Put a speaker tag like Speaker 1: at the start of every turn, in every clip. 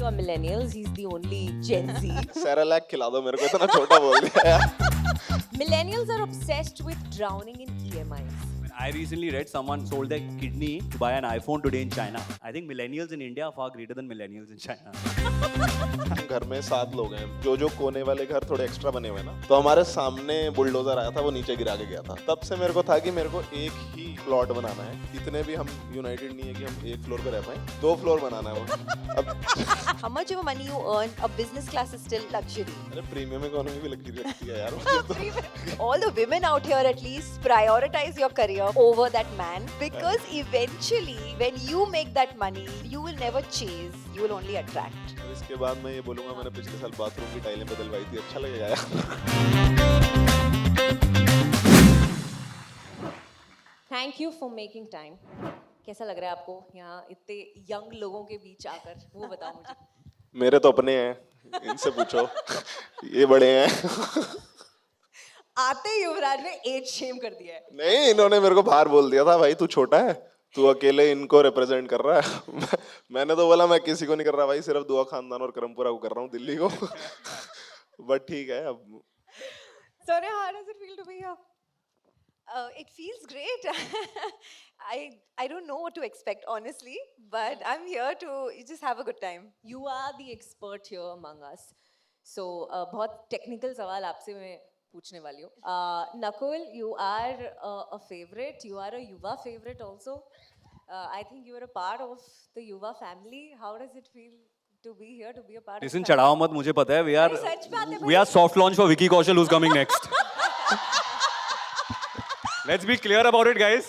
Speaker 1: are millennials. He's the only Gen Z.
Speaker 2: Cerelac खिला दो मेरे को, इतना छोटा बोल दिया यार.
Speaker 1: Millennials are obsessed with drowning in EMIs.
Speaker 3: I recently read someone sold their kidney to buy an iPhone today in China. I think millennials in India are far greater than millennials in China.
Speaker 2: घर में 7 लोग हैं, जो कोने वाले घर थोड़े extra बने हुए ना, तो हमारे सामने बुलडोजर आया था, वो नीचे गिरा के गया था. तब से मेरे को था कि मेरे को एक ही प्लॉट बनाना है. इतने भी हम यूनाइटेड नहीं है कि हम एक फ्लोर पे रह पाए, 2 फ्लोर बनाना है वो. अब
Speaker 1: How much of money you earn, a business class is still luxury.
Speaker 2: अरे प्रीमियम इकोनॉमी भी लगी रहती है यार.
Speaker 1: All the women out here at least prioritize your career over that man, because eventually when you make that money, you will never chase, you will only attract.
Speaker 2: इसके बाद मैं ये बोलूंगा, मैंने पिछले साल बाथरूम की टाइलें बदलवाई थी. अच्छा लगेगा यार.
Speaker 1: Thank you for making time. कैसा लग रहा है आपको यहाँ इतने यंग लोगों के बीच आकर? वो बताओ मुझे.
Speaker 2: मेरे तो अपने हैं, इनसे पूछो. ये बड़े हैं.
Speaker 1: आते ही युवराज ने एज शेम कर दिया है.
Speaker 2: नहीं, इन्होंने मेरे को बाहर बोल दिया था, भाई तू छोटा है, तू अकेले इनको रिप्रेजेंट कर रहा है. मैंने तो बोला मैं किसी को नहीं कर रहा भाई, सिर्फ दुआ खानदान और करमपुरा को कर रहा हूँ, दिल्ली को. बट ठीक है. अब
Speaker 1: Sonia, how does it feel to be here? It feels great. I don't know what to expect honestly, but I'm here to just have a good time. You are the expert here among us, so बहुत technical सवाल आपसे मैं पूछने वाली हूँ. Nakul, you are a favorite. You are a Yuva favorite also. I think you are a part of the Yuva family. How does it feel to be here, to be a part
Speaker 3: Listen,
Speaker 1: of?
Speaker 3: चढ़ाओ मत, मुझे पता है.
Speaker 1: अरे सच बात है
Speaker 3: We are soft launch for Vicky Kaushal, who's coming next. Let's be clear about it, guys.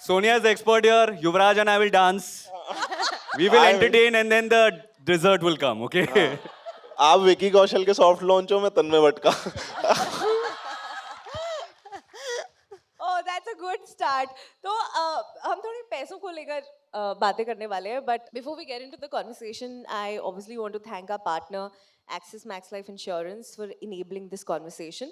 Speaker 3: Sonia is the expert here. Yuvraj and I will dance. We will entertain, and then the dessert will come. Okay.
Speaker 2: आप विकी कौशल के soft launch हो, मैं तन्मय भट्ट का.
Speaker 1: Oh, that's a good start. तो हम थोड़ी पैसों को लेकर बातें करने वाले हैं, but before we get into the conversation, I obviously want to thank our partner Axis Max Life Insurance for enabling this conversation.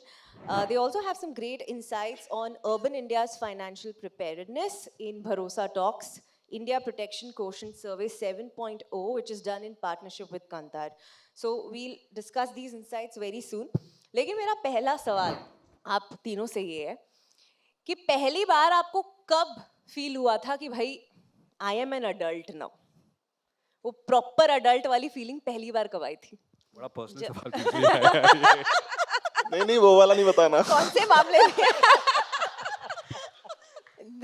Speaker 1: They also have some great insights on urban India's financial preparedness in Bharosa Talks, India Protection Quotient Survey 7.0, which is done in partnership with Kantar. So we'll discuss these insights very soon. लेकिन मेरा पहला सवाल आप तीनों से ये है कि पहली बार आपको कब फील हुआ था कि भाई I am an adult now? वो प्रॉपर अडल्ट वाली फीलिंग पहली बार कब आई थी?
Speaker 3: बड़ा पर्सनल सवाल पूछ लिया है.
Speaker 2: नहीं, वो वाला नहीं बताना.
Speaker 1: कौन से मामले में?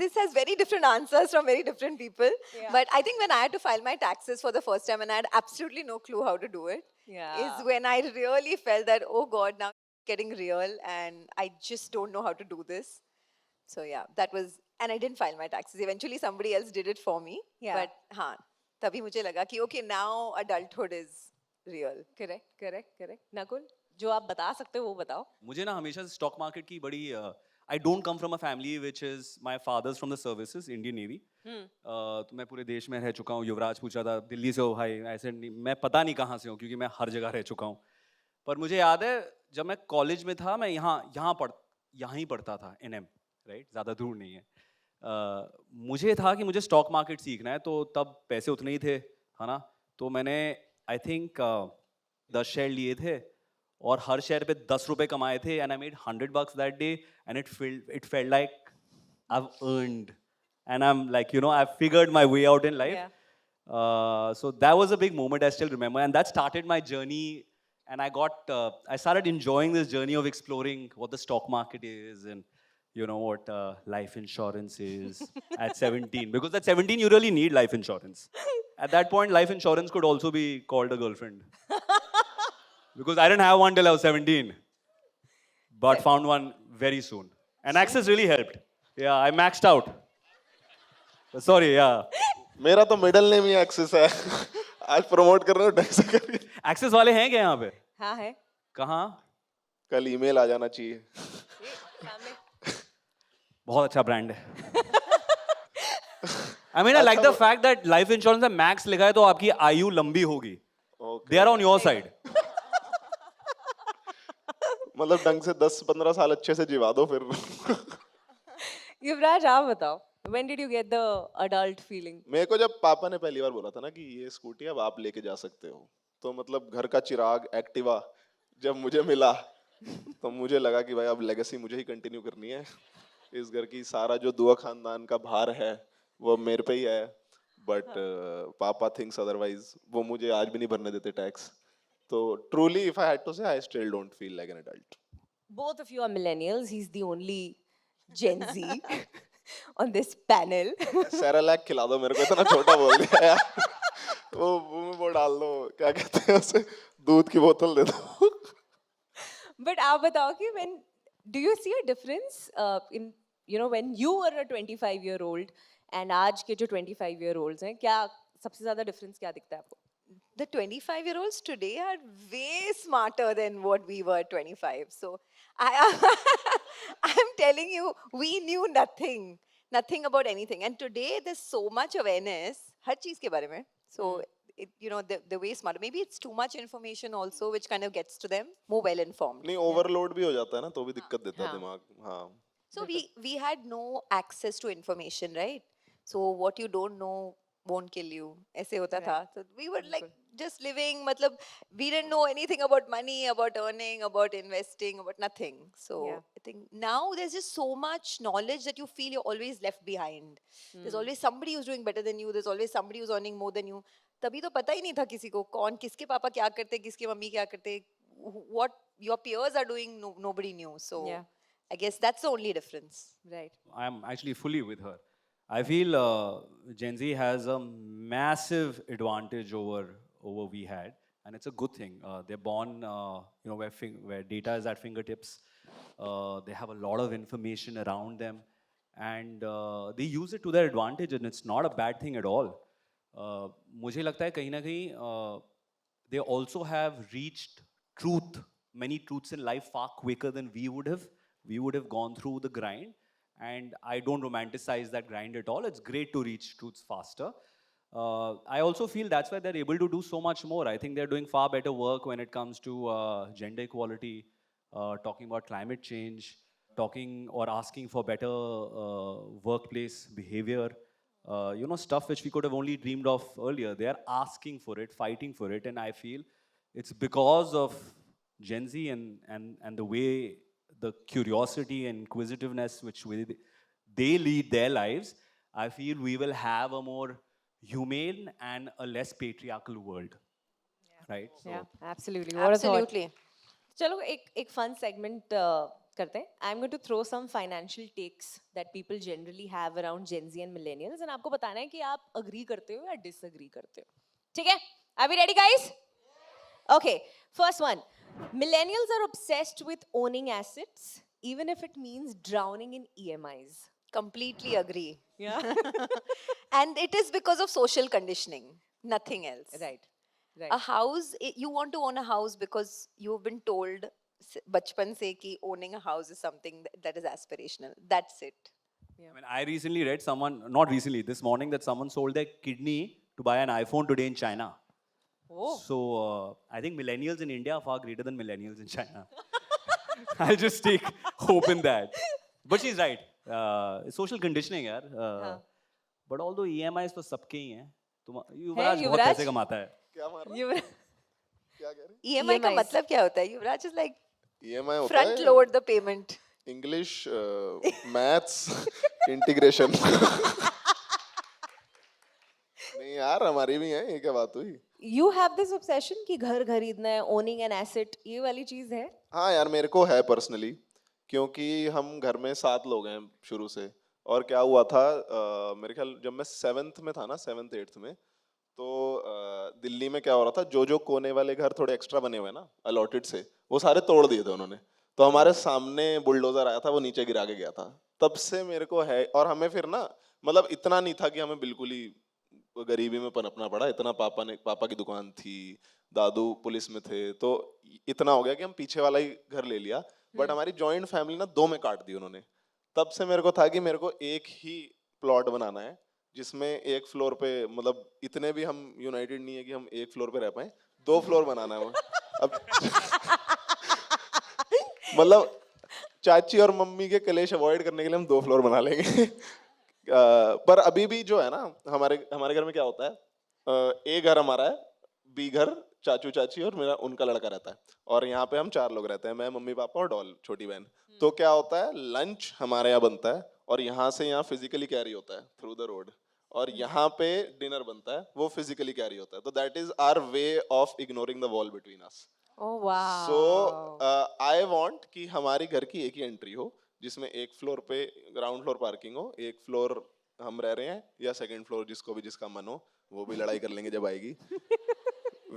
Speaker 1: This has very different answers from very different people. Yeah. But I think when I had to file my taxes for the first time and I had absolutely no clue how to do it, is when I really felt that, oh God, now it's getting real and I just don't know how to do this. So yeah, that was, and I didn't file my taxes. Eventually somebody else did it for me. Yeah. But हाँ, तभी मुझे लगा कि okay, now adulthood is real. Correct. Nakul, जो आप बता सकते हो वो बताओ.
Speaker 3: मुझे ना हमेशा स्टॉक मार्केट की बड़ी I don't come from a family which is my father's from the services, Indian Navy. तो मैं पूरे देश में रह चुका हूँ. युवराज पूछा था दिल्ली से हो भाई, ऐसे नहीं, मैं पता नहीं कहाँ से हूँ क्योंकि मैं हर जगह रह चुका हूँ. पर मुझे याद है जब मैं कॉलेज में था, मैं यहाँ ही पढ़ता था, NM, राइट, ज़्यादा दूर नहीं है. मुझे था कि मुझे स्टॉक मार्केट सीखना है, तो तब पैसे उतने ही थे, है ना. तो मैंने आई थिंक 10 शेयर लिए थे और हर शेयर पे 10 रुपए कमाए थे. And I made $100 that day and it felt like I have earned and I am like, you know, I have figured my way out in life. So that was a big moment, I still remember, and that started my journey. And I started enjoying this journey of exploring what the stock market is and, you know, what life insurance is at 17. Because at 17, you really need life insurance. At that point, life insurance could also be called a girlfriend. Because I didn't have one till I was 17. But found one very soon. And Axis really helped. Yeah, I maxed out. Sorry, yeah.
Speaker 2: मेरा तो middle name ही axis है. आज promote कर रहे हो, ढंग से करिए.
Speaker 3: Axis वाले हैं क्या यहाँ पे?
Speaker 1: हाँ है.
Speaker 3: कहाँ?
Speaker 2: कल ईमेल आ जाना चाहिए.
Speaker 3: बहुत अच्छा ब्रांड है. I mean, I like the fact that life insurance में max लिखा है तो आपकी आयु लंबी होगी. They are on your side.
Speaker 2: मतलब ढंग से 10-15 साल अच्छे से जिवा दो फिर.
Speaker 1: युवराज आप बताओ. When did you get the adult feeling?
Speaker 2: मेरे को जब पापा ने पहली बार बोला था ना कि ये स्कूटी अब आप लेके जा सकते हो, तो मतलब घर का चिराग एक्टिवा जब मुझे मिला तो मुझे लगा कि भाई अब लेगेसी मुझे ही कंटिन्यू करनी है। इस घर की सारा जो दुआ खानदान का भार है वो मेरे पे ही है, बट पापा थिंक्स अदरवाइज। वो मुझे आज भी नहीं भरने देते टैक्स। तो truly if I had to say I still don't feel like an adult.
Speaker 1: Both of you are millennials. He's the only Gen Z on this panel.
Speaker 2: Cerelac खिला दो मेरे को, इतना छोटा बोल दिया यार। वो डाल दो, क्या कहते हैं उसे, दूध की बोतल दे दो।
Speaker 1: But आप बताओ कि do you see a difference in when you were a 25-year-old and आज के जो 25-year-olds हैं, क्या सबसे ज्यादा difference क्या दिखता है आपको?
Speaker 4: The 25-year-olds today are way smarter than what we were 25. So I'm telling you, we knew nothing about anything. And today there's so much awareness, हर चीज के बारे में. So the way smarter. Maybe it's too much information also, which kind of gets to them more well informed.
Speaker 2: नहीं, overload भी हो जाता है ना, तो भी दिक्कत देता है
Speaker 4: हाँ.
Speaker 2: दिमाग। हाँ,
Speaker 4: So we had no access to information, right? So what you don't know won't kill you. ऐसे होता था. So we were like just living. मतलब we didn't know anything about money, about earning, about investing, about nothing. So
Speaker 1: Yeah.
Speaker 4: I think now there's just so much knowledge that you feel you're always left behind. There's always somebody who's doing better than you. There's always somebody who's earning more than you. तभी तो पता ही नहीं था किसी को कौन किसके पापा क्या करते, किसके मम्मी क्या करते. What your peers are doing, nobody knew. So.
Speaker 1: Yeah.
Speaker 4: I guess that's the only difference.
Speaker 1: Right.
Speaker 3: I'm actually fully with her. I feel Gen Z has a massive advantage over we had, and it's a good thing. They're born, where data is at fingertips. They have a lot of information around them, and they use it to their advantage, and it's not a bad thing at all. मुझे लगता है कहीं ना कहीं they also have reached many truths in life far quicker than we would have. We would have gone through the grind, and I don't romanticize that grind at all. It's great to reach truths faster. I also feel that's why they're able to do so much more. I think they're doing far better work when it comes to gender equality, talking about climate change, talking or asking for better workplace behavior. Stuff which we could have only dreamed of earlier. They are asking for it, fighting for it, and I feel it's because of Gen Z and the way, the curiosity and inquisitiveness which they lead their lives. I feel we will have a more humane and a less patriarchal world. Right? So,
Speaker 1: Yeah, absolutely. What a thought.
Speaker 4: Absolutely.
Speaker 1: चलो एक fun segment करते हैं. I'm going to throw some financial takes that people generally have around Gen Z and millennials, and आपको बताना है कि आप agree करते हो या disagree करते हो. ठीक है? Are we ready, guys? Okay. First one. Millennials are obsessed with owning assets, even if it means drowning in EMIs.
Speaker 4: Completely agree.
Speaker 1: Yeah.
Speaker 4: And it is because of social conditioning, nothing else.
Speaker 1: Right.
Speaker 4: A house, you want to own a house because you've been told bachpan se ki owning a house is something that is aspirational. That's it.
Speaker 3: I mean, I recently read not recently, this morning, that someone sold their kidney to buy an iPhone today in China.
Speaker 1: Oh.
Speaker 3: So I think millennials in India are far greater than millennials in China. I'll just take hope in that. But she's right. Social conditioning, yaar. But although EMIs तो सबके ही हैं, युवराज बहुत पैसे कमाता है.
Speaker 2: क्या मार रहा है?
Speaker 1: युवराज.
Speaker 2: क्या कह रही?
Speaker 4: EMI का
Speaker 1: EMIs.
Speaker 4: मतलब क्या होता है? Yuvraj is like
Speaker 2: EMI होता
Speaker 4: front
Speaker 2: है
Speaker 4: load the payment.
Speaker 2: English, maths, integration. नहीं यार, हमारी भी है, ये क्या बात हुई?
Speaker 1: You have this obsession कि घर खरीदना है, owning an asset, ये वाली चीज है?
Speaker 2: हाँ यार, मेरे को है पर्सनली, क्योंकि हम घर में 7 लोग हैं शुरू से। और क्या हुआ था, मेरे ख्याल जब मैं 7th में था ना, 7th 8th में, तो दिल्ली में क्या हो रहा था, जो कोने वाले घर थोड़े एक्स्ट्रा बने हुए ना अलॉटेड से, वो सारे तोड़ दिए थे उन्होंने। तो हमारे सामने बुलडोजर आया था, वो नीचे गिरा के गया था। तब से मेरे को है, और हमें फिर ना, मतलब इतना नहीं था कि हमें बिल्कुल ही गरीबी में पनपना पड़ा। इतना पापा की दुकान थी, दादू पुलिस में थे, तो इतना हो गया कि हम पीछे वाला ही घर ले लिया। बट हमारी जॉइंट फैमिली ना 2 में काट दी उन्होंने। तब से मेरे को था कि मेरे को एक ही प्लॉट बनाना है, जिसमें एक फ्लोर पे, मतलब इतने भी हम यूनाइटेड नहीं है कि हम एक फ्लोर पे रह पाए, 2 फ्लोर बनाना है वो। अब मतलब चाची और मम्मी के कलेश अवॉइड करने के लिए हम 2 फ्लोर बना लेंगे। पर अभी भी जो है ना, हमारे हमारे घर में क्या होता है, ए घर हमारा है, बी घर चाचू चाची और मेरा उनका लड़का रहता है, और यहाँ पे हम 4 लोग रहते हैं, मैं मम्मी पापा और डॉल छोटी बहन। तो क्या होता है, लंच हमारे यहाँ बनता है और यहाँ से यहाँ फिजिकली कैरी होता है थ्रू द रोड, और यहाँ पे डिनर बनता है, वो फिजिकली कैरी होता है। तो that is our way of ignoring the wall between us.
Speaker 1: Oh wow.
Speaker 2: So I want कि हमारी घर की एक ही एंट्री हो, जिसमें एक फ्लोर पे ग्राउंड फ्लोर पार्किंग हो, एक फ्लोर हम रह रहे हैं, या सेकंड फ्लोर जिसको भी जिसका मन हो, वो भी लड़ाई कर लेंगे जब आएगी।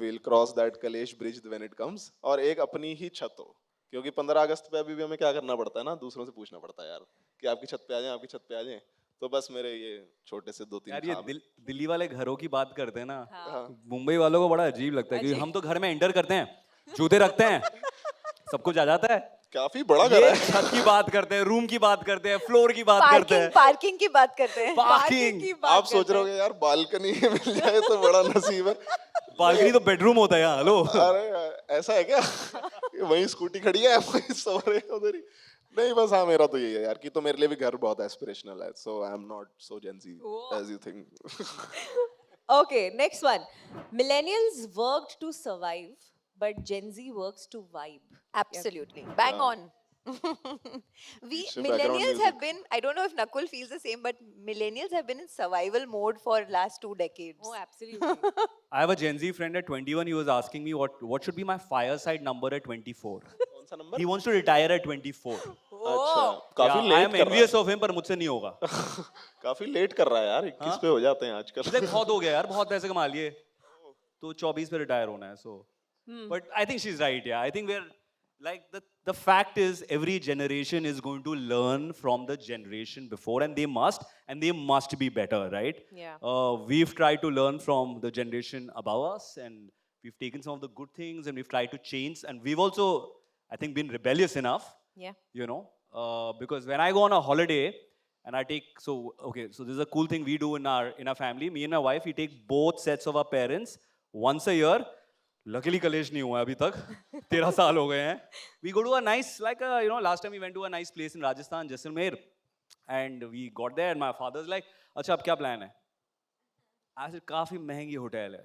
Speaker 2: We'll cross that कलेश ब्रिज when it comes, और एक अपनी ही छत हो, क्योंकि 15 अगस्त पे अभी भी हमें क्या करना पड़ता है ना, दूसरों से पूछना पड़ता है यार कि आपकी छत पे आ जाएं, आपकी छत पे आ जाएं। तो बस मेरे ये छोटे से 2-3
Speaker 3: यार ये
Speaker 2: ख्वाब हैं।
Speaker 3: दिल्ली वाले घरों की बात करते हैं ना,
Speaker 2: हाँ।
Speaker 3: मुंबई वालों को बड़ा अजीब लगता है क्योंकि हम तो घर में एंटर करते हैं, जूते रखते हैं, सब कुछ आ जाता है।
Speaker 2: काफी बड़ा घर
Speaker 3: ये
Speaker 2: है।
Speaker 3: छत की बात करते हैं, रूम की बात करते हैं, फ्लोर की बात करते हैं,
Speaker 4: पार्किंग की बात करते हैं।
Speaker 3: पार्किंग।
Speaker 1: की बात
Speaker 2: आप सोच रहे होगे यार बालकनी मिल जाए तो बड़ा नसीब है।
Speaker 3: बालकनी तो बेडरूम होता है यहाँ। हेलो,
Speaker 2: अरे ऐसा है क्या? वहीं स्कूटी खड़ी है, वहीं सो रहे हैं उधर ही। नहीं बस हाँ, मेरा तो यही है यार कि तो मेरे लिए भी घर बहुत एस्पिरेशनल है, so I am not so Gen Z as you think.
Speaker 1: Okay, next one. Millennials worked to survive, but Gen Z works to vibe.
Speaker 4: Absolutely. Bang on. We
Speaker 2: It's a background
Speaker 4: millennials have
Speaker 2: music.
Speaker 4: been, I don't know if Nakul feels the same, but millennials have been in survival mode for last 2 decades.
Speaker 1: Oh, absolutely.
Speaker 3: I have a Gen Z friend at 21. He was asking me what should be my fireside number at 24.
Speaker 2: कौन सा number?
Speaker 3: He wants to retire at 24.
Speaker 2: अच्छा, काफी
Speaker 3: Yeah, I
Speaker 2: late
Speaker 3: am
Speaker 2: कर रहा
Speaker 3: envious of him, पर मुझसे नहीं होगा।
Speaker 2: है। काफी लेट कर रहा है यार, 21 पे हो जाते हैं आजकल।
Speaker 3: मतलब बहुत हो गया यार, बहुत पैसे कमा लिए, तो 24 पे रिटायर होना है। So, but I think she's right. Yeah, I think we're like the fact is every generation is going to learn from the generation before, and they must be better, right?
Speaker 1: Yeah.
Speaker 3: We've tried to learn from the generation above us, and we've taken some of the good things, and we've tried to change, and we've also, I think, been rebellious enough.
Speaker 1: Yeah.
Speaker 3: You know, because when I go on a holiday and I take, so this is a cool thing we do in our family. Me and my wife, we take both sets of our parents once a year. Luckily कलेश नहीं हुआ अभी तक, 13 साल हो गए हैं. We go to a nice, like last time we went to a nice place in Rajasthan, Jaisalmer, and we got there and my father's like, अच्छा अब क्या plan है? I said काफी महंगी होटल है.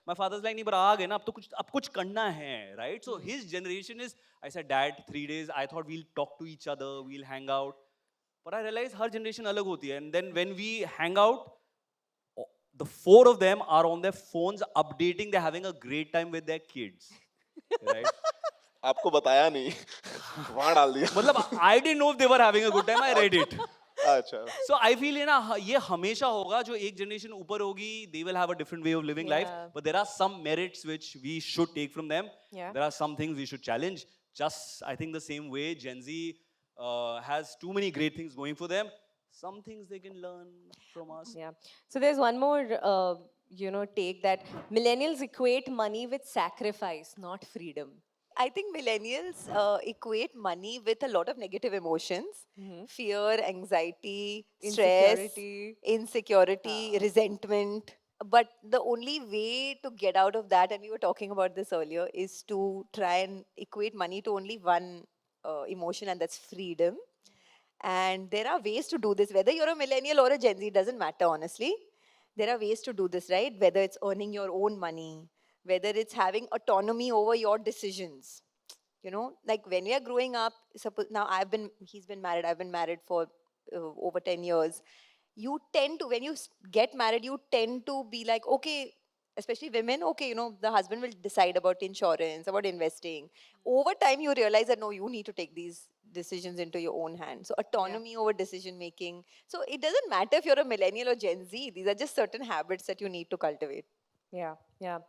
Speaker 3: My father's like, नहीं पर आ गए ना, अब कुछ करना है, right? So his generation is, I said, Dad, 3 days, I thought we'll talk to each other, we'll hang out. But I realized her generation अलग होती है, and then when we hang out, the 4 of them are on their phones updating, they're having a great time with their kids, right?
Speaker 2: आपको बताया नहीं, वहाँ डाल दिया।
Speaker 3: मतलब I didn't know if they were having a good time, I read it.
Speaker 2: अच्छा।
Speaker 3: So I feel ये हमेशा होगा, जो एक generation ऊपर होगी, they will have a different way of living life,
Speaker 1: Yeah.
Speaker 3: but there are some merits which we should take from them.
Speaker 1: Yeah.
Speaker 3: There are some things we should challenge. Just I think the same way Gen Z has too many great things going for them. Some things they can learn from us.
Speaker 1: Yeah. So there's one more, take that millennials equate money with sacrifice, not freedom.
Speaker 4: I think millennials equate money with a lot of negative emotions, fear, anxiety, stress,
Speaker 1: Insecurity.
Speaker 4: insecurity, resentment. But the only way to get out of that, and we were talking about this earlier, is to try and equate money to only one emotion, and that's freedom. And there are ways to do this, whether you're a millennial or a Gen Z, doesn't matter, honestly. There are ways to do this, right? Whether it's earning your own money, whether it's having autonomy over your decisions. You know, like when we are growing up, suppose now he's been married, I've been married for over 10 years. You tend to, when you get married, you tend to be like, okay, especially women, okay, the husband will decide about insurance, about investing. Over time, you realize that no, you need to take these decisions into your own hands. So autonomy over decision making. So it doesn't matter if you're a millennial or Gen Z. These are just certain habits that you need to cultivate.
Speaker 1: Yeah, yeah.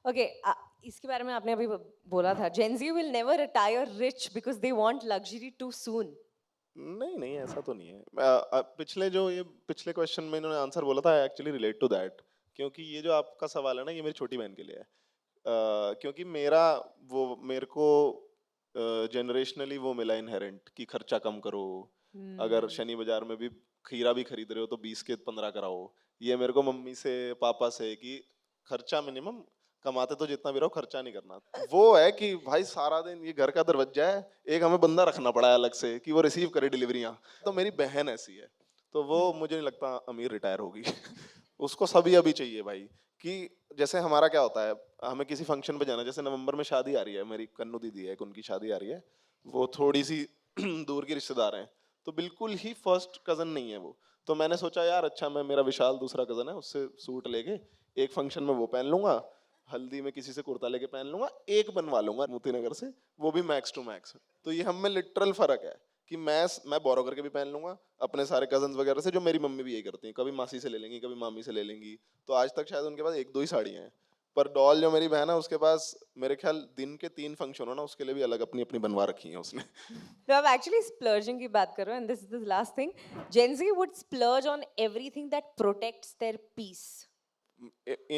Speaker 1: Okay, इसके बारे में आपने अभी बोला था, Gen Z will never retire rich because they want luxury too soon.
Speaker 2: नहीं ऐसा तो नहीं है। पिछले क्वेश्चन में इन्होंने आंसर बोला था, I actually relate to that, क्योंकि ये जो आपका सवाल है ना, ये मेरी छोटी बहन के लिए है। क्योंकि मेरे को जनरेशनली वो मिला इनहेरेंट कि खर्चा कम करो, अगर शनि बाजार में भी खीरा भी खरीद रहे हो तो 20 के 15 कराओ। ये मेरे को मम्मी से पापा से कि खर्चा मिनिमम, कमाते तो जितना भी रहो खर्चा नहीं करना। वो है कि भाई सारा दिन ये घर का दरवाजा है, एक हमें बंदा रखना पड़ा है अलग से कि वो रिसीव करे डिलीवरियां। तो मेरी बहन ऐसी है, तो वो मुझे नहीं लगता अमीर रिटायर होगी उसको सभी अभी चाहिए भाई कि जैसे हमारा क्या होता है, हमें किसी फंक्शन पे जाना, जैसे नवंबर में शादी आ रही है, मेरी कन्नू दीदी है, उनकी शादी आ रही है, वो थोड़ी सी दूर की रिश्तेदार हैं, तो बिल्कुल ही फर्स्ट कजन नहीं है वो। तो मैंने सोचा यार अच्छा मैं, मेरा विशाल दूसरा कजन है, उससे सूट लेके एक फंक्शन में वो पहन लूंगा, हल्दी में किसी से कुर्ता लेके पहन लूंगा, एक बनवा लूंगा मोती नगर से, वो भी मैक्स टू मैक्स। तो ये हम में लिटरल फर्क है कि मैं बोरो करके भी पहन लूंगा अपने सारे कजन्स वगैरह से, जो मेरी मम्मी भी यही करती हैं, कभी मासी से ले लेंगी, कभी मामी से ले लेंगी, तो आज तक शायद उनके पास एक दो ही साड़ियाँ हैं। पर डॉल जो मेरी बहन है उसके पास मेरे ख्याल दिन के 3 फंक्शन हो ना, उसके लिए भी अलग अपनी अपनी बनवा रखी है उसने।
Speaker 1: No, I'm actually splurging की बात कर रहा हूँ, and this is the last thing. Gen Z would splurge on everything that protects their peace.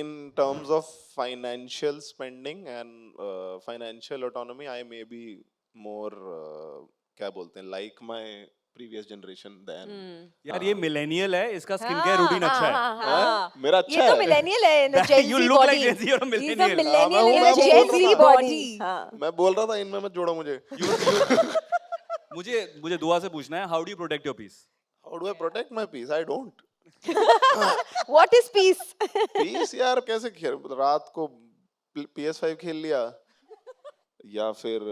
Speaker 2: In terms of financial spending and financial autonomy, I may be more क्या बोलते हैं, like my previous generation than
Speaker 3: यार ये millennial है, इसका skin
Speaker 4: हाँ,
Speaker 3: care routine अच्छा है।
Speaker 2: हाँ, मेरा अच्छा
Speaker 4: ये तो
Speaker 2: है।
Speaker 4: मिलेनियल है in the Gen
Speaker 3: You
Speaker 4: Z
Speaker 3: look like
Speaker 4: body.
Speaker 3: Gen Z or a
Speaker 4: He's a
Speaker 3: millennial.
Speaker 4: millennial in
Speaker 2: मैं
Speaker 4: a
Speaker 2: वो
Speaker 4: Gen
Speaker 2: बोल
Speaker 4: Z
Speaker 2: रहा था।
Speaker 4: body. हाँ.
Speaker 2: मैं बोल रहा था इनमें मत जोड़ो मुझे।
Speaker 3: मुझे दुआ से पूछना है, how do you protect your peace?
Speaker 2: How do I protect my peace? I don't.
Speaker 4: What is peace?
Speaker 2: Peace यार कैसे खेल, रात को PS5 खेल लिया, या फिर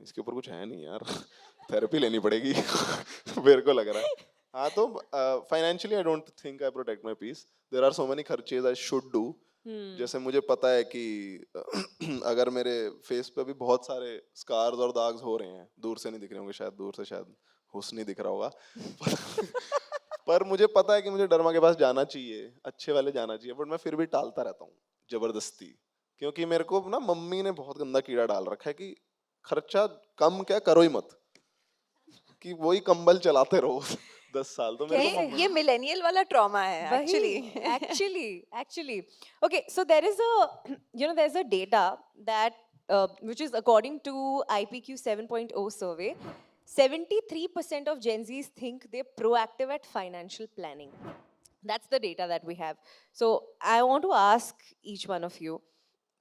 Speaker 2: इसके ऊपर कुछ है नहीं यार, थेरेपी लेनी पड़ेगी मेरे को लग रहा है। हाँ तो financially I don't think I protect my peace. There are so many खर्चेज आई शुड डू। जैसे मुझे पता है कि अगर मेरे फेस पे भी बहुत सारे स्कार्स और दाग्स हो रहे हैं, दूर से नहीं दिख रहे होंगे शायद, दूर से शायद हुस्न ही दिख रहा होगा पर मुझे पता है कि मुझे डरमा के पास जाना चाहिए, अच्छे वाले जाना चाहिए, बट मैं फिर भी टालता रहता हूँ जबरदस्ती, क्योंकि मेरे को ना मम्मी ने बहुत गंदा कीड़ा डाल रखा है कि खर्चा कम क्या करो ही मत, कि वही कंबल चलाते रहो 10 साल। तो मेरे को
Speaker 4: ये मिलेनियल वाला ट्रॉमा है
Speaker 1: Actually,
Speaker 4: actually.
Speaker 1: actually. Okay, so there is there's a data that, which is according to IPQ 7.0 survey, 73% of Gen Zs think they're proactive at financial planning. That's the data that we have. So I want to ask each one of you.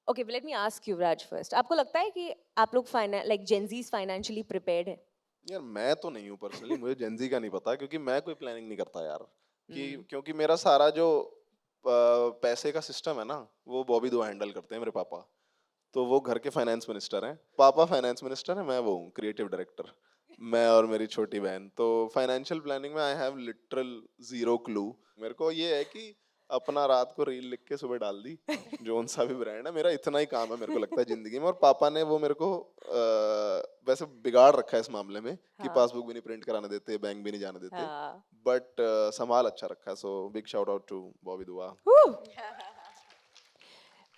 Speaker 1: Okay, but let me ask you, Raj, first. आपको लगता है कि आप लोग like Gen Zs financially prepared है?
Speaker 2: यार मैं तो नहीं हूँ पर्सनली, मुझे जेनजी का नहीं पता, क्योंकि मैं कोई प्लानिंग नहीं करता यार, कि क्योंकि मेरा सारा जो पैसे का सिस्टम है ना, वो बॉबी दो हैंडल करते हैं मेरे पापा, तो वो घर के फाइनेंस मिनिस्टर हैं, पापा फाइनेंस मिनिस्टर है, मैं वो हूँ क्रिएटिव डायरेक्टर, मैं और मेरी छोटी बहन। तो फाइनेंशियल प्लानिंग में I have literal zero clue. मेरे को ये है कि अपना रात को रील लिख के सुबह डाल दी, जोन सा भी ब्रांड है, मेरा इतना ही काम है मेरे को लगता है जिंदगी में। और पापा ने वो मेरे को वैसे बिगाड़ रखा है इस मामले में कि पासबुक भी नहीं प्रिंट कराने देते, बैंक भी नहीं जाने देते, बट संभाल अच्छा रखा है। So big shout out to Bobby Dua.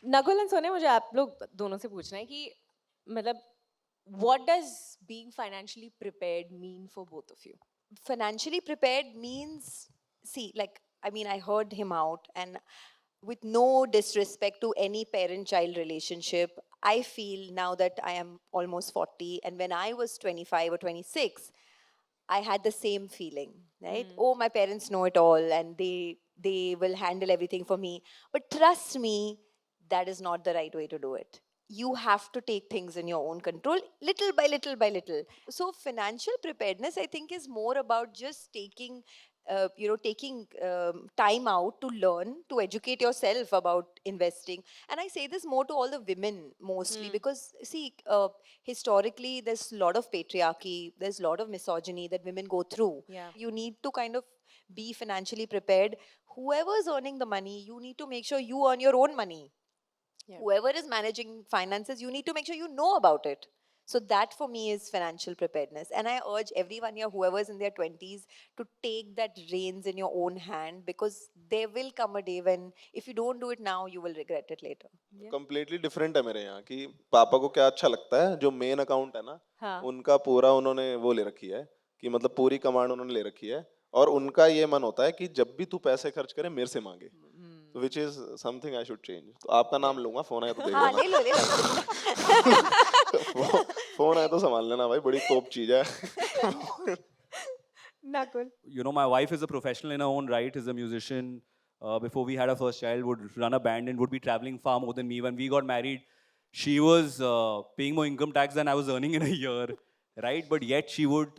Speaker 1: Nakul and सोने, मुझे आप लोग दोनों से पूछना है कि मतलब what does being financially prepared mean for both of you?
Speaker 4: Financially prepared means, see, like, I mean, I heard him out, and with no disrespect to any parent-child relationship, I feel now that I am almost 40, and when I was 25 or 26, I had the same feeling, right? Oh, my parents know it all, and they will handle everything for me. But trust me, that is not the right way to do it. You have to take things in your own control, little by little by little. So financial preparedness, I think, is more about just taking time out to learn, to educate yourself about investing. And I say this more to all the women mostly, because see, historically there's a lot of patriarchy, there's a lot of misogyny that women go through.
Speaker 1: Yeah.
Speaker 4: You need to kind of be financially prepared. Whoever's earning the money, you need to make sure you earn your own money.
Speaker 1: Yeah.
Speaker 4: Whoever is managing finances, you need to make sure you know about it. So that for me is financial preparedness. And I urge everyone here, whoever's in their 20s, to take that reins in your own hand, because there will come a day when if you don't do it now, you will regret it later.
Speaker 2: Completely different है मेरे यहाँ, कि पापा को क्या अच्छा लगता है, जो मेन अकाउंट है ना,
Speaker 1: हाँ.
Speaker 2: उनका पूरा उन्होंने वो ले रखी है, कि मतलब पूरी कमांड उन्होंने ले रखी है, और उनका ये मन होता है कि जब भी तू पैसे खर्च करे मेरे से मांगे, which is something I should change. तो आपका नाम लूंगा, फोन आया तो देख
Speaker 4: हाँ, ले लो.
Speaker 2: फोन आया तो संभाल लेना भाई, बड़ी तोप चीज है।
Speaker 1: Nakul.
Speaker 3: You know, my wife is a professional in her own right, is a musician. Before we had our first child, would run a band and would be traveling far more than me. When we got married, she was paying more income tax than I was earning in a year, right? But yet she would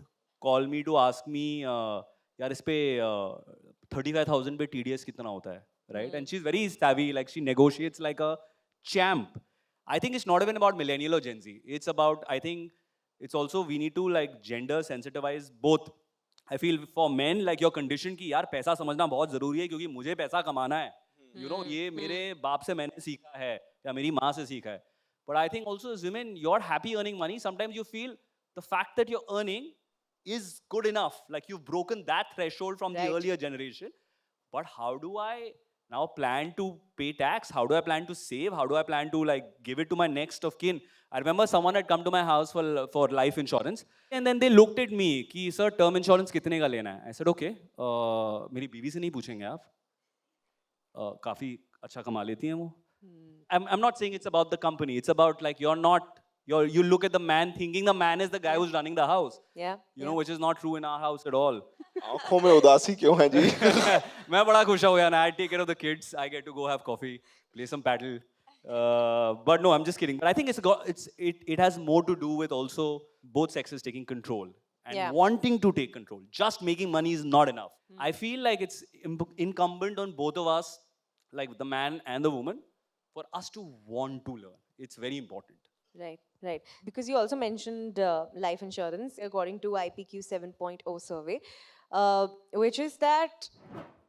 Speaker 3: call me to ask me यार इस पे 35,000 पे TDS कितना होता है, right? And she's very savvy, like she negotiates like a champ. I think it's not even about millennial or Gen Z. It's about, I think it's also we need to like gender sensitize both. I feel for men like your condition कि यार पैसा समझना बहुत जरूरी है क्योंकि मुझे पैसा कमाना है. You know, ये मेरे बाप से मैंने सीखा है या मेरी माँ से सीखा है. But I think also as women, you're happy earning money. Sometimes you feel the fact that you're earning is good enough. Like you've broken that threshold from the
Speaker 1: Right.
Speaker 3: earlier generation. But how do I now plan to pay tax? How do I plan to save? How do I plan to like give it to my next of kin? I remember someone had come to my house for life insurance, and then they looked at me कि sir term insurance कितने का लेना है? I said okay, मेरी बीवी से नहीं पूछेंगे आप? काफी अच्छा कमा लेती हैं वो. I'm not saying it's about the company. It's about like you look at the man thinking the man is the guy who's running the house.
Speaker 1: Yeah.
Speaker 3: You know, which is not true in our house at all.
Speaker 2: आंखों में उदासी क्यों है जी?
Speaker 3: मैं बड़ा खुश हो गया ना. I take care of the kids. I get to go have coffee, play some paddle. But no, I'm just kidding. But I think it has more to do with also both sexes taking control and
Speaker 1: Yeah.
Speaker 3: wanting to take control. Just making money is not enough. I feel like it's incumbent on both of us, like the man and the woman, for us to want to learn. It's very important.
Speaker 1: Right, right. Because you also mentioned life insurance, according to IPQ 7.0 survey, which is that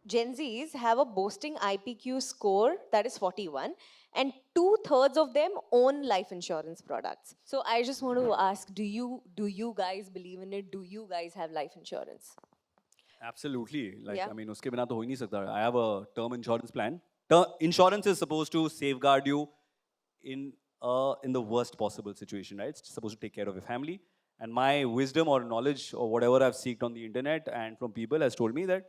Speaker 1: Gen Zs have a boasting IPQ score that is 41, and 2/3 of them own life insurance products. So I just want to ask, do you guys believe in it? Do you guys have life insurance?
Speaker 3: Absolutely. Like,
Speaker 4: Yeah.
Speaker 3: I mean, उसके बिना तो हो ही नहीं सकता. I have a term insurance plan. Insurance is supposed to safeguard you in the worst possible situation, right? It's supposed to take care of your family. And my wisdom or knowledge or whatever I've seeked on the internet and from people has told me that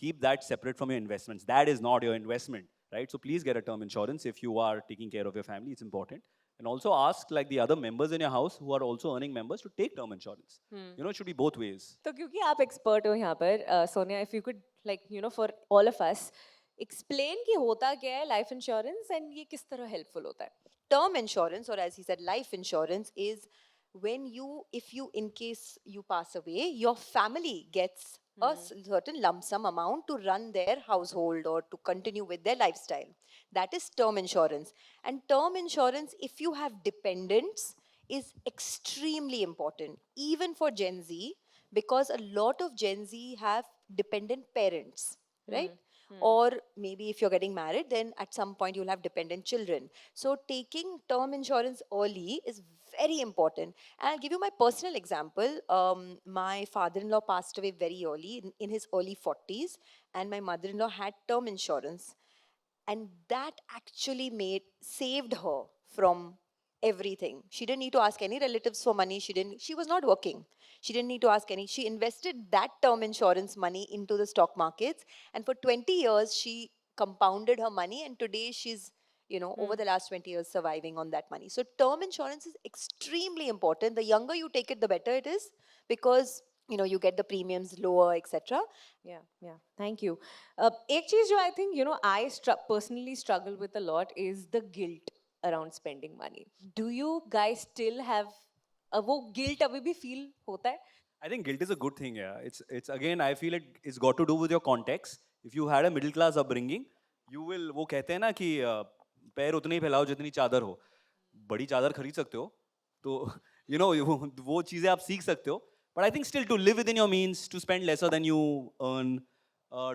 Speaker 3: keep that separate from your investments. That is not your investment, right? So please get a term insurance if you are taking care of your family. It's important. And also ask like the other members in your house who are also earning members to take term insurance. You know, it should be both ways.
Speaker 1: तो क्योंकि आप expert हो यहाँ पर, Sonia, if you could like for all of us, explain कि होता क्या है life insurance and ये किस तरह helpful होता है?
Speaker 4: Term insurance, or as he said, life insurance, is when if you, in case you pass away, your family gets a certain lump sum amount to run their household or to continue with their lifestyle. That is term insurance. And term insurance, if you have dependents, is extremely important, even for Gen Z, because a lot of Gen Z have dependent parents, right? Or maybe if you're getting married, then at some point you'll have dependent children. So taking term insurance early is very important. And I'll give you my personal example. My father-in-law passed away very early, in his early 40s, and my mother-in-law had term insurance. And that actually saved her from everything. She didn't need to ask any relatives for money. She was not working. She didn't need to ask any. She invested that term insurance money into the stock markets, and for 20 years she compounded her money, and today she's over the last 20 years surviving on that money. So term insurance is extremely important. The younger you take it, the better it is, because you get the premiums lower, etc.
Speaker 1: Yeah. Thank you. एक चीज जो I think I personally struggle with a lot is the guilt around spending money. Do you guys still have वो guilt अभी भी feel होता है?
Speaker 3: I think guilt is a good thing, yeah. It's again, I feel it's got to do with your context. If you had a middle class upbringing, you will, वो कहते हैं ना कि पैर उतने ही फैलाओ जितनी चादर हो. बड़ी चादर खरीद सकते हो, तो वो चीजें आप सीख सकते हो. But I think still to live within your means, to spend lesser than you earn,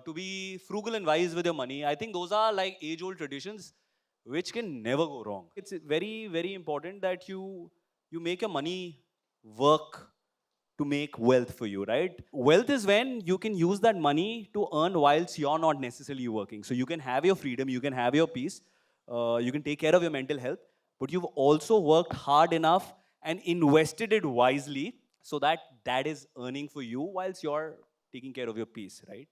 Speaker 3: to be frugal and wise with your money, I think those are like age-old traditions which can never go wrong. It's very, very important that you make your money work to make wealth for you, right? Wealth is when you can use that money to earn whilst you're not necessarily working. So you can have your freedom, you can have your peace, you can take care of your mental health, but you've also worked hard enough and invested it wisely so that is earning for you whilst you're taking care of your peace, right?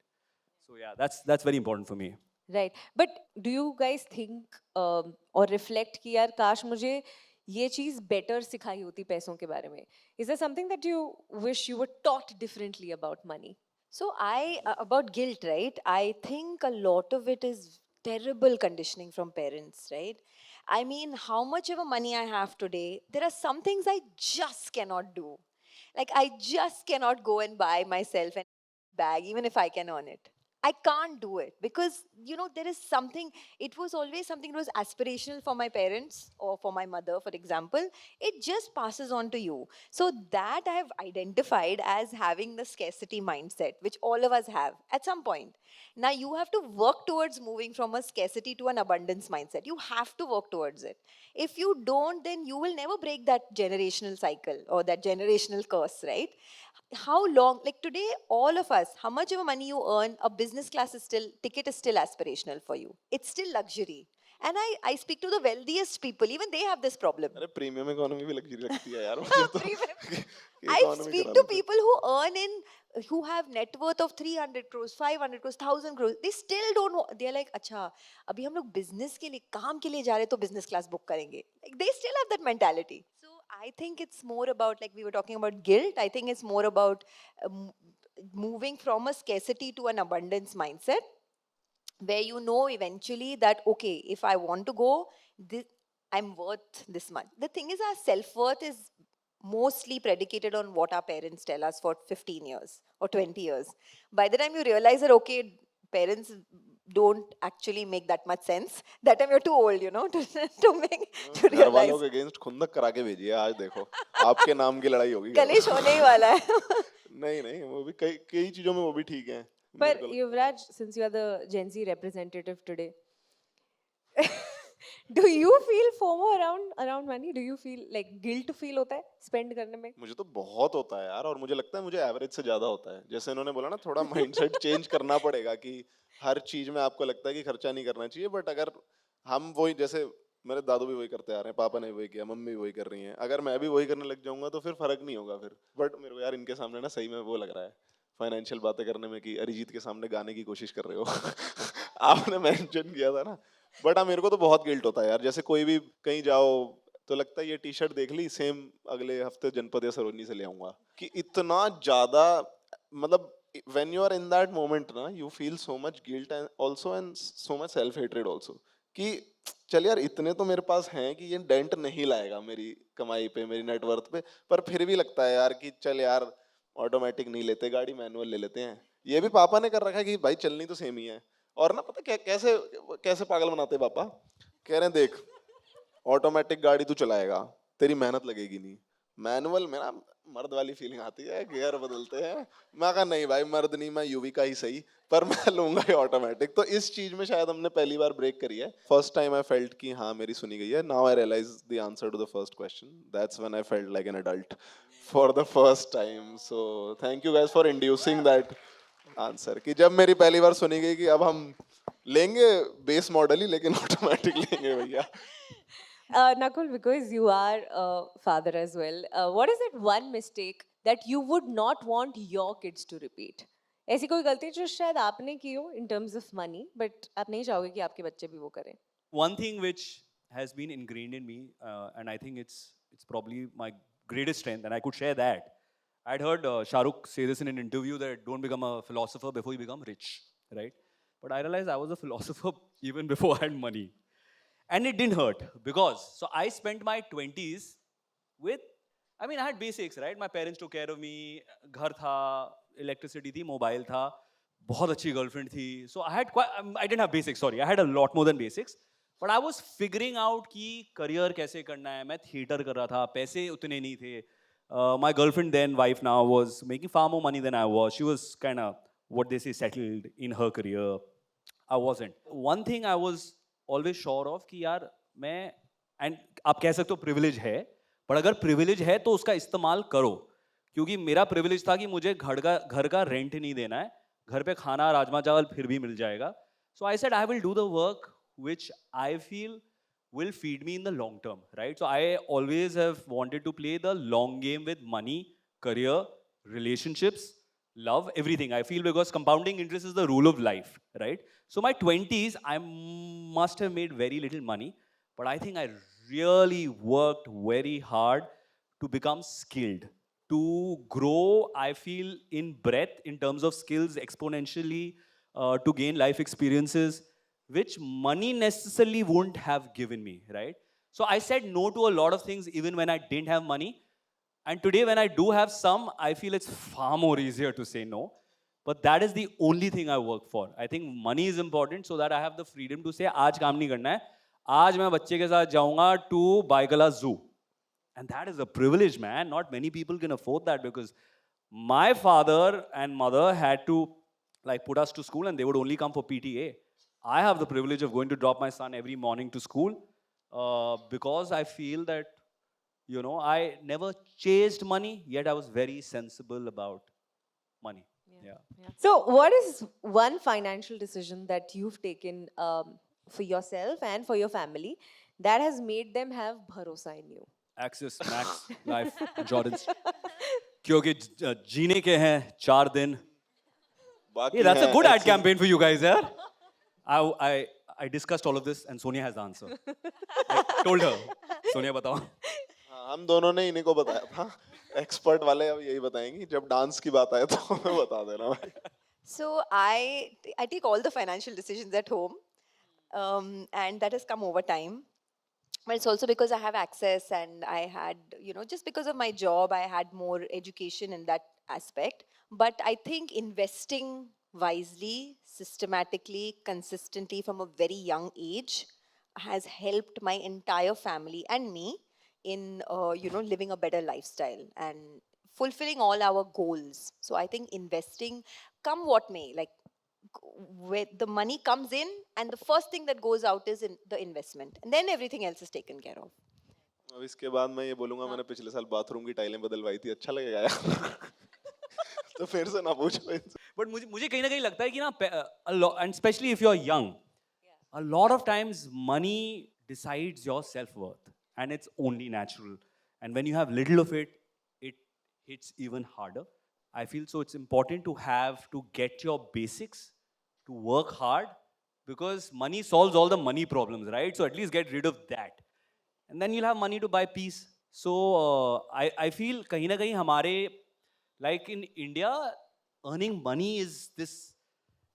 Speaker 3: So yeah, that's very important for me.
Speaker 1: Right. But do you guys think or reflect कि यार काश मुझे ये चीज better सिखाई होती पैसों के बारे में? Is there something that you wish you were taught differently about money?
Speaker 4: So about guilt, right? I think a lot of it is terrible conditioning from parents, right? I mean, how much ever money I have today, there are some things I just cannot do. Like I just cannot go and buy myself an bag, even if I can earn it. I can't do it because, you know, there is something, it was always something that was aspirational for my parents or for my mother, for example. It just passes on to you. So that I have identified as having the scarcity mindset, which all of us have at some point. Now you have to work towards moving from a scarcity to an abundance mindset. You have to work towards it. If you don't, then you will never break that generational cycle or that generational curse, right? How long, like today, all of us, how much of money you earn, a business class is still, ticket is still aspirational for you. It's still luxury. And I speak to the wealthiest people, even they have this problem.
Speaker 2: अरे premium economy भी luxury लगती है यार मुझे तो
Speaker 4: I
Speaker 2: economy
Speaker 4: speak
Speaker 2: करा
Speaker 4: to
Speaker 2: लो तो।
Speaker 4: people who earn in, who have net worth of 300 crores, 500 crores, 1000 crores. They still don't know. They're like, अच्छा, अभी हम लोग business के लिए, काम के लिए जा रहे तो business class book करेंगे. Like, they still have that mentality. So I think it's more about, like we were talking about guilt. I think it's more about moving from a scarcity to an abundance mindset, where you know eventually that, okay, if I want to go, this, I'm worth this much. The thing is, our self-worth is mostly predicated on what our parents tell us for 15 years or 20 years. By the time you realize that, okay, parents don't actually make that much sense, that time you're too old, you know, to make, to
Speaker 2: घर वालों
Speaker 4: realize.
Speaker 2: के against खुंदक करा के भेजिए आज देखो आपके नाम की लड़ाई होगी
Speaker 4: कलेश होने ही वाला है.
Speaker 2: नहीं नहीं वो भी कई कई चीजों में वो भी ठीक है
Speaker 1: But
Speaker 2: मेरे को लगता है।
Speaker 1: Yuvraj, since you are the Gen Z representative today, do you feel FOMO around money? Do you feel like guilt feel होता है spend करने में?
Speaker 2: मुझे तो बहुत होता है यार और मुझे लगता है मुझे एवरेज से ज्यादा होता है जैसे इन्होंने बोला ना थोड़ा माइंडसेट चेंज करना पड़ेगा कि हर चीज में आपको लगता है कि खर्चा नहीं करना चाहिए बट अगर हम वही जैसे मेरे दादू भी वही करते आ रहे हैं पापा ने भी वही किया मम्मी भी वही कर रही हैं अगर मैं भी वही करने लग जाऊंगा तो फिर फर्क नहीं होगा फिर बट मेरे को यार इनके सामने ना सही में वो लग रहा है फाइनेंशियल बातें करने में कि अरिजीत के सामने गाने की कोशिश कर रहे हो आपने मेंशन किया था ना बट हाँ मेरे को तो बहुत गिल्ट होता है यार जैसे कोई भी कहीं जाओ तो लगता है ये टी शर्ट देख ली सेम अगले हफ्ते जनपद या सरोजनी से ले आऊंगा कि इतना ज्यादा मतलब when you are in that moment ना you feel so much guilt and also and so much self hatred also कि चल यार इतने तो मेरे पास हैं कि ये डेंट नहीं लाएगा मेरी कमाई पे मेरी नेटवर्थ पे पर फिर भी लगता है यार कि चल यार ऑटोमेटिक नहीं लेते गाड़ी मैनुअल ले लेते हैं ये भी पापा ने कर रखा है कि भाई चलनी तो सेम ही है और ना पता कैसे कैसे पागल बनाते हैं पापा कह रहे हैं देख ऑटोमेटिक गाड़ी तू चलाएगा तेरी मेहनत लगेगी नहीं मैनुअल में ना मर्द वाली फीलिंग आती है गियर बदलते हैं मैं कहा नहीं भाई मर्द नहीं मैं यूवी का ही सही पर मैं लूंगा ही ऑटोमेटिक तो इस चीज में शायद हमने पहली बार ब्रेक करी है फर्स्ट टाइम आई फेल्ट कि हाँ मेरी सुनी गई है now I realise the answer to the first question that's when I felt like an adult for the first time so thank you guys for inducing that answer कि जब मेरी पहली बार सुनी गई कि अब हम लेंगे बेस मॉडल ही लेकिन ऑटोमेटिक लेंगे भैया
Speaker 1: Nakul, because you are a father as well, what is that one mistake that you would not want your kids to repeat? ऐसी कोई गलती जो शायद आपने की हो in terms of money, but आप नहीं चाहोगे कि आपके बच्चे भी वो करें?
Speaker 3: One thing which has been ingrained in me, and I think it's probably my greatest strength, and I could share that. I'd heard Shah Rukh say this in an interview that don't become a philosopher before you become rich, right? But I realized I was a philosopher even before I had money. And it didn't hurt because, so I spent my 20s with, I mean, I had basics, right? My parents took care of me, घर था, electricity थी, mobile था, बहुत अच्छी girlfriend थी. So I had quite, I didn't have basics, sorry. I had a lot more than basics. But I was figuring out कि career कैसे करना है. मैं theater कर रहा था, पैसे उतने नहीं थे. My girlfriend then, wife now, was making far more money than I was. She was kind of, what they say, settled in her career. I wasn't. One thing I was always sure of कि यार मैं and आप कह सकते हो privilege है पर अगर privilege है तो उसका इस्तेमाल करो क्योंकि मेरा privilege था कि मुझे घर का rent नहीं देना है घर पे खाना राजमा चावल फिर भी मिल जाएगा so I said I will do the work which I feel will feed me in the long term right so I always have wanted to play the long game with money career relationships love everything I feel because compounding interest is the rule of life right so my 20s I must have made very little money but I think I really worked very hard to become skilled to grow I feel in breadth in terms of skills exponentially to gain life experiences which money necessarily wouldn't have given me right so I said no to a lot of things even when I didn't have money and today when I do have some, I feel it's far more easier to say no. but that is the only thing I work for. I think money is important so that I have the freedom to say आज काम नहीं करना है, आज मैं बच्चे के साथ जाऊंगा to Baigala Zoo. And that is a privilege, man. Not many people can afford that because my father and mother had to like put us to school and they would only come for PTA. I have the privilege of going to drop my son every morning to school because I feel that, you know, I never chased money, yet I was very sensible about money. Yeah.
Speaker 1: So, what is one financial decision that you've taken for yourself and for your family that has made them have bharosa in you?
Speaker 3: Axis, Max, Life, Jordans. क्योंकि जीने के हैं 4 दिन.
Speaker 2: बाकी
Speaker 3: Yeah, that's a
Speaker 2: हैं
Speaker 3: good ad
Speaker 2: ऐसे-
Speaker 3: campaign for you guys, yeah? I discussed all of this and Sonia has the answer. I told her. Sonia, बताओ.
Speaker 2: हाँ, हम दोनों ने इन्हीं को बताया था. एक्सपर्ट वाले अब यही बताएंगी. जब डांस की बात आए तो हमें बता देना भाई.
Speaker 4: So I take all the financial decisions at home, and that has come over time. But it's also because I have access, and I had, you know, just because of my job, I had more education in that aspect. But I think investing wisely, systematically, consistently from a very young age has helped my entire family and me in, you know, living a better lifestyle and fulfilling all our goals. So I think investing, come what may, like where the money comes in and the first thing that goes out is in the investment, and then everything else is taken care of.
Speaker 2: अब इसके बाद मैं ये बोलूंगा मैंने पिछले साल bathroom की टाइलें बदलवाई थी. अच्छा लगेगा यार. तो फिर से ना पूछो इनसे.
Speaker 3: But मुझे कहीं ना कहीं लगता है कि ना, and especially if you're young, a lot of times money decides your self-worth and it's only natural. And when you have little of it, it hits even harder. I feel so it's important to get your basics, to work hard, because money solves all the money problems, right? So at least get rid of that. And then you'll have money to buy peace. So I feel kahin na kahin hamare, like in India, earning money is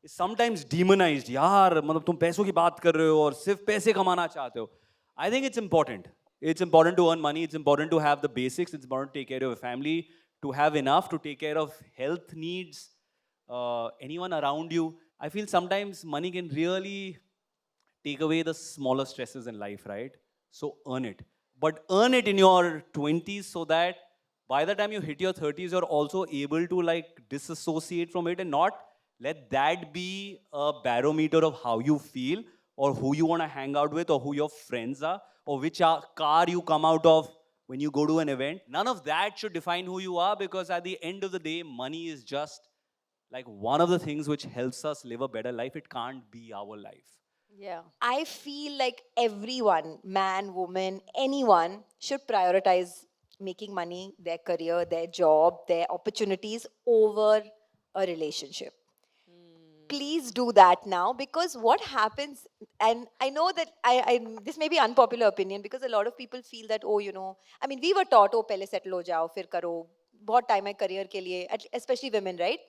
Speaker 3: sometimes demonized. यार मतलब तुम पैसों की बात कर रहे हो और सिर्फ पैसे कमाना चाहते हो. I think it's important. It's important to earn money. It's important to have the basics. It's important to take care of your family, to have enough to take care of health needs, anyone around you. I feel sometimes money can really take away the smaller stresses in life, right? So earn it. But earn it in your 20s so that by the time you hit your 30s, you're also able to like disassociate from it and not let that be a barometer of how you feel or who you want to hang out with or who your friends are or which car you come out of when you go to an event. None of that should define who you are, because at the end of the day, money is just like one of the things which helps us live a better life. It can't be our life.
Speaker 4: Yeah. I feel like everyone, man, woman, anyone, should prioritize making money, their career, their job, their opportunities over a relationship. Please do that now, because what happens, and I know that this may be unpopular opinion, because a lot of people feel that, oh, you know, I mean, we were taught, oh, pehle settle ho jao, fir karo, bahut time hai career ke liye, especially women, right?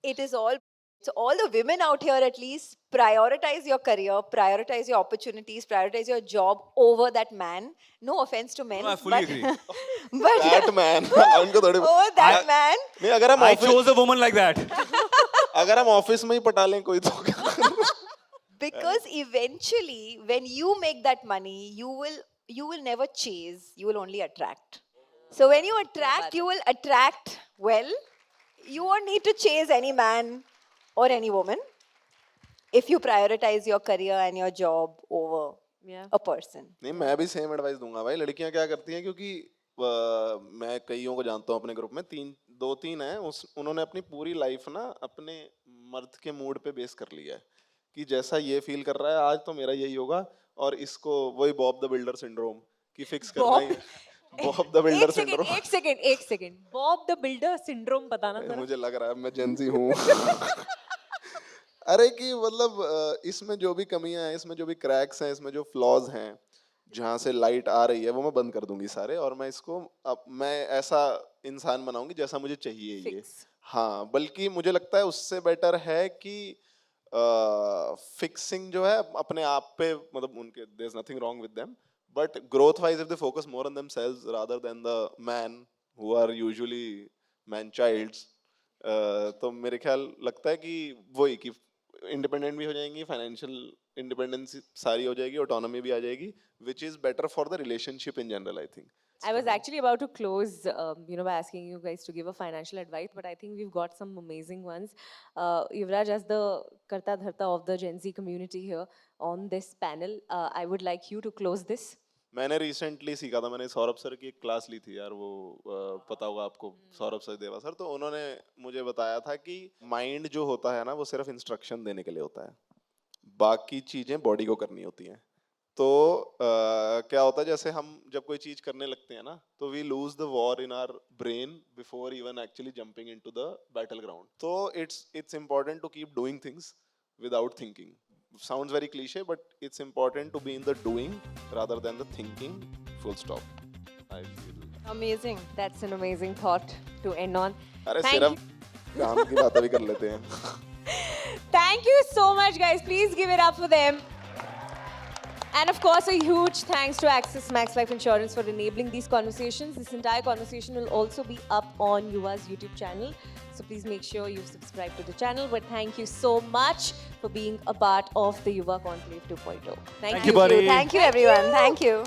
Speaker 4: It is all, so all the women out here, at least prioritize your career, prioritize your opportunities, prioritize your job over that man. No offense to men,
Speaker 3: No, I fully agree.
Speaker 4: but
Speaker 2: That man. उनको थोड़ी.
Speaker 4: over that man.
Speaker 2: नहीं अगर हम
Speaker 3: I
Speaker 2: office
Speaker 3: chose a woman like that.
Speaker 2: अगर हम office में ही पटा लें कोई तो क्या करें?
Speaker 4: Because eventually, when you make that money, you will never chase. You will only attract. So when you attract, you will attract well. You won't need to chase any man or any woman if you prioritize your career and your job over
Speaker 1: Yeah.
Speaker 4: a person.
Speaker 2: नहीं मैं भी same advice दूंगा भाई. लड़कियां क्या करती हैं, क्योंकि मैं कईयों को जानता हूँ अपने ग्रुप में, 2-3 हैं, उन्होंने अपनी पूरी लाइफ ना अपने मर्द के मूड पे बेस कर लिया है कि जैसा ये फील कर रहा है आज तो मेरा यही होगा, और इसको वही बॉब द बिल्डर सिंड्रोम की फिक्स करना ही. Bob the builder syndrome.
Speaker 1: एक second Bob the builder syndrome बताना जरा.
Speaker 2: मुझे लग रहा है मैं जेंजी हूँ. अरे कि मतलब इसमें जो भी कमियां हैं, इसमें जो भी क्रैक्स हैं, इसमें जो फ्लॉज हैं, जहाँ से लाइट आ रही है वो मैं बंद कर दूंगी सारे, और मैं इसको अब मैं ऐसा इंसान बनाऊंगी जैसा मुझे चाहिए ये. हाँ, बल्कि मुझे लगता है उससे बेटर है कि फिक्सिंग जो है अपने आप पे, मतलब उनके there is nothing wrong with them, but growth wise if they focus more on themselves rather than the man who are usually man childs, तो मेरे ख्याल लगता है कि वही कि इंडिपेंडेंट भी हो जाएंगी, फाइनेंशियल इंडिपेंडेंस सारी हो जाएगी, ऑटोनॉमी भी आ जाएगी, which is better for the relationship in general I think.
Speaker 1: I was actually about to close, by asking you guys to give a financial advice, but I think we've got some amazing ones. Yuvraj, as the karta dharta of the Gen Z community here on this panel, I would like you to close this.
Speaker 2: मैंने recently सीखा था, मैंने Saurabh sir की एक class ली थी यार, वो पता होगा आपको, सौरभ सचदेवा सर. तो उन्होंने मुझे बताया था कि माइंड जो होता है ना वो सिर्फ इंस्ट्रक्शन देने के लिए होता है, बाकी चीजें बॉडी को करनी होती हैं. तो क्या होता है, जैसे हम जब कोई चीज करने लगते हैं ना तो we lose the war in our brain before even actually jumping into the battle ground. तो it's important to keep doing things without thinking. Sounds very cliche, but it's important to be in the doing rather than the thinking. Full stop. I feel.
Speaker 4: Amazing.
Speaker 1: That's an amazing thought to end on.
Speaker 2: अरे
Speaker 1: Thank
Speaker 2: सिर्फ काम की बातें भी कर लेते हैं.
Speaker 1: Thank you so much, guys. Please give it up for them. And of course, a huge thanks to Axis Max Life Insurance for enabling these conversations. This entire conversation will also be up on Yuva's YouTube channel. So please make sure you subscribe to the channel. But thank you so much for being a part of the Yuva Conclave 2.0.
Speaker 3: Thank you, buddy.
Speaker 4: Thank you, everyone. Thank you.